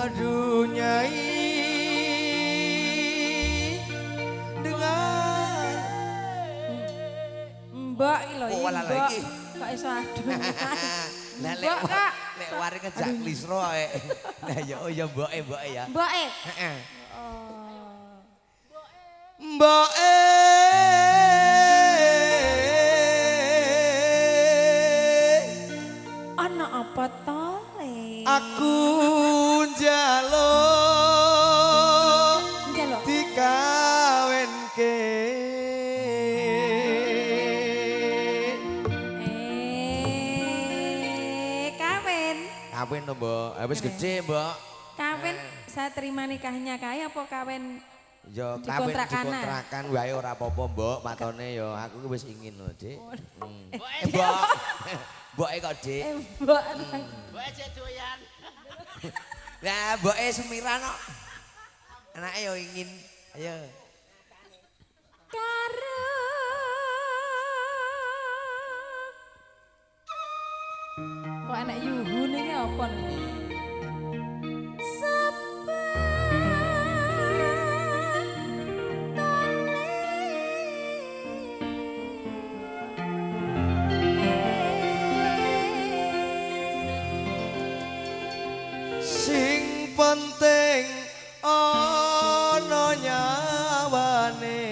Aduh nyai dengan Mbak iki lho oh, wala Mbak. lagi. Kok iso aduh. Lah Mbak Kak. lek wari ngejak klisro ae. Nah ya oh ya mboke ya. Mbake. Heeh. Oh. Mboke Ana apa to, Le? aku njaluk Njaluk. dikawinke Kawin. kawin to mbok wis gede mbok Kawin saya terima nikahnya kae apa kawin ya kawin Dikontrakan. dikontrakan wae ora apa-apa mbok matone ya aku wis ingin lho Dik mbok mboke kok Dik Mbak. Mbok cek doyan. lah mboke Sumiran kok anake yo ingin ayo Karo kok anak yuhu nih apa nih? sing penting ana nyawane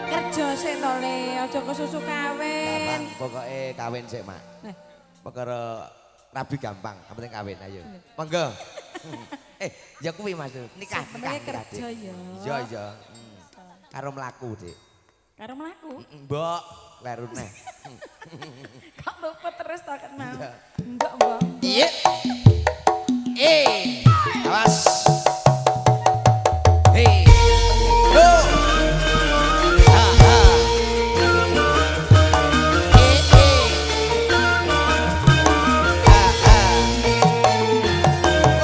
Kerja sik to Le, aja kesusu gampang kawin. pokoke kawin sik mak perkara rabi gampang yang penting kawin ayo monggo ya kuwi Mas nikah Sebenarnya nikah kerja Dik. ya. iya iya karo mlaku Dik Karo mlaku. mbok kleru neh Kok lupa terus tak kenal. Iya. Enggak, Mbak. iya awas hei go ha ha ha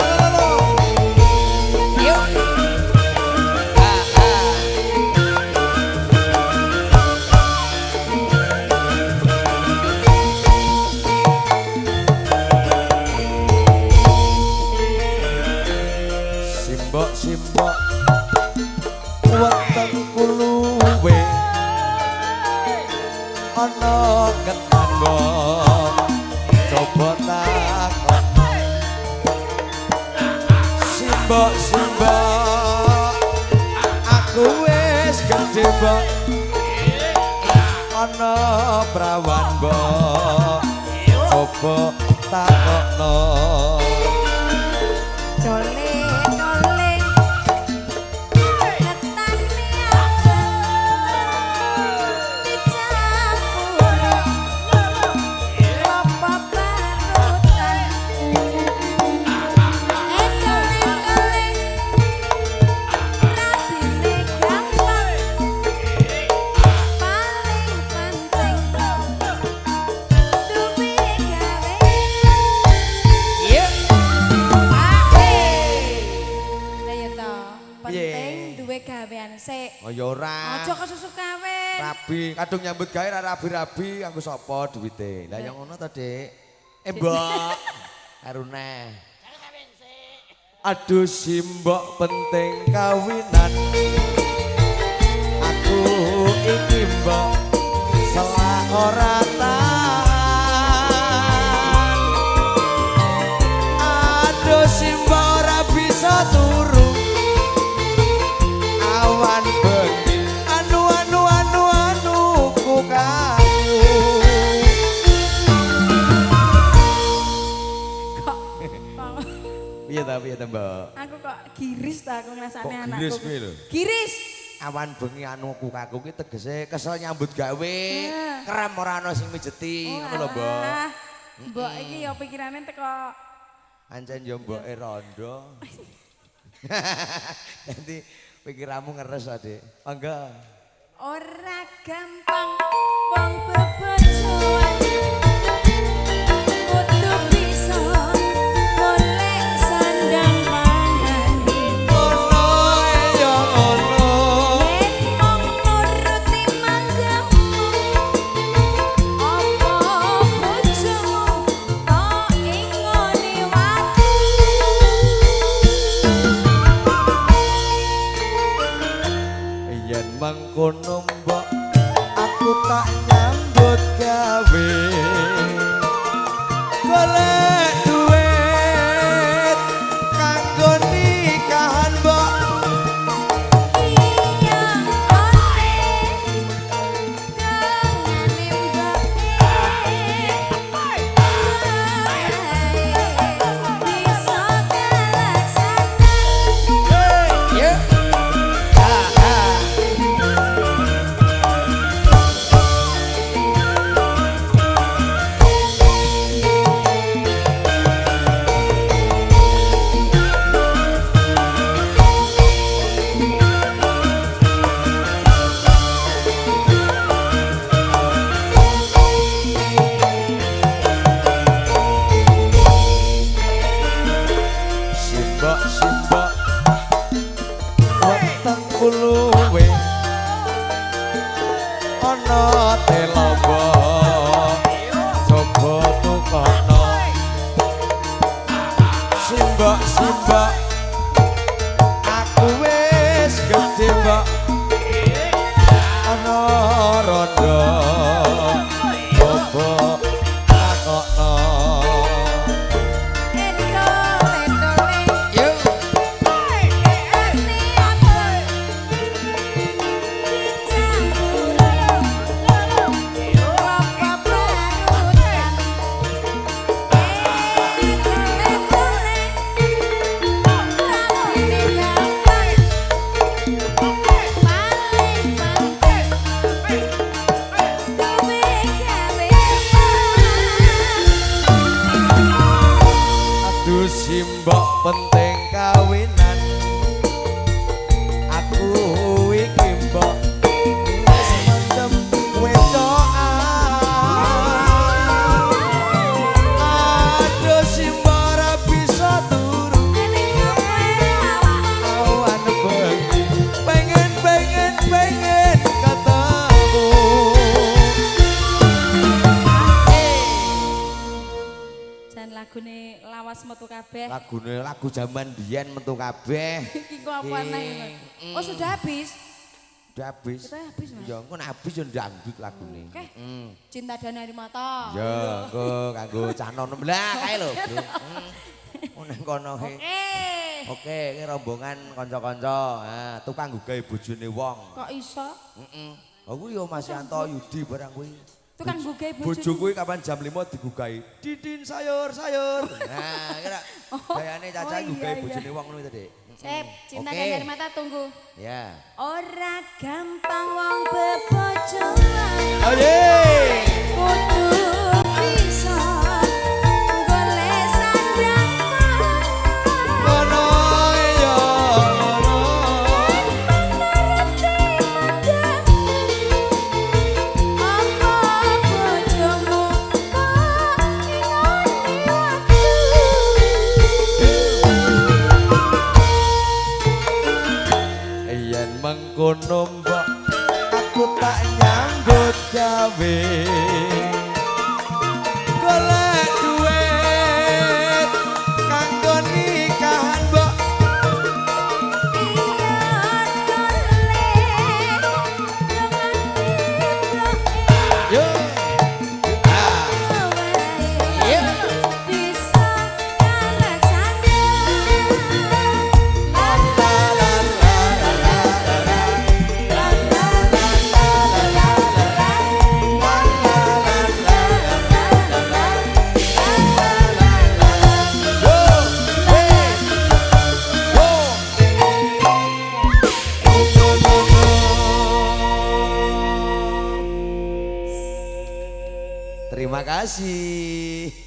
ha lo yuk ha ha simbok weteng kuluwe ana ketanggo coba takon simbok aku wis gede mbok ana prawan mbok coba takokno Dole, dole. Ketane aku dicampur. Lopo barutan. Dole, dole. Rabine gampang. Paling penting. Duwe gawe. iya Lah ya to, penting Piye? duwe gawean sik. oh ya ora Aja kesusu kawin. rabi kadung nyambut gawe ra rabi-rabi kanggo sapa duwite lah yang ngono to Dik mbok arune aduh simbok penting kawinan aku iki mbok salah ora tahan aduh simbok ora bisa turu awan bengi anu ku kamu Kok piye ta mbok aku kok giris ta aku ngrasane Kok anakku. giris kuwi lho? Giris. awan bengi anu ku kaku ki tegese kesel nyambut gawe krem ora ana sing mijeti ngono lho mbok alah. Mbok iki ya pikirane teko ancen yo mboke rondo nanti pikiranmu ngeres Dik monggo ora gampang wong bebojoan. Kudu bisa golek sandang pangan. ono ya ono Yen mung nuruti manggamu, apa bojomu tak mengkono mbok aku tak nyambut gawe golek duit kanggo nikahan mbok iya oleh dongane mbok bisa terlaksana yeah. Simbok weteng kuluwe ana telombo coba tukono simbok aku wis gedhe mbok ana rondo coba takokno simbok penting kawinan aku iki mbok wis mendem wedokan aduh simbok ora bisa turu awan bengi pengen ketemu jan lagune lawas metu kabeh. lagu zaman biyen metu kabeh. Iki kok apa aneh. Oh, sudah habis. Udah habis. Sudah habis, Mas. Ya engko nek habis yo dangdut lagune. Oke. Cinta dan air mata. Ya, engko kanggo cah nom lah kae lho. Nang kono he. Oke, iki rombongan kanca-kanca. Nah, tukang gugahe bojone wong. Kok iso? Heeh. Oh kuwi yo Mas Yanto Yudi barang kuwi. Tukang gugahe Bojo kuwi kapan jam 5 digugahi. Didin sayur. Nah, kira gayane caca gugahe bojone wong ngono itu, Dik. Sip, cinta dan air mata tunggu. Ya. Ora gampang wong bebojoan. Oh yeah. Kudu bisa golek sandang. Ngono ya ngono. Apa bojomu kok ingoni waktu. Yen mengkono mbok aku tak nyambut gawe golek duit kanggo nikahan mbok Iya golek dongane yo bisa terlaksana. Terima kasih.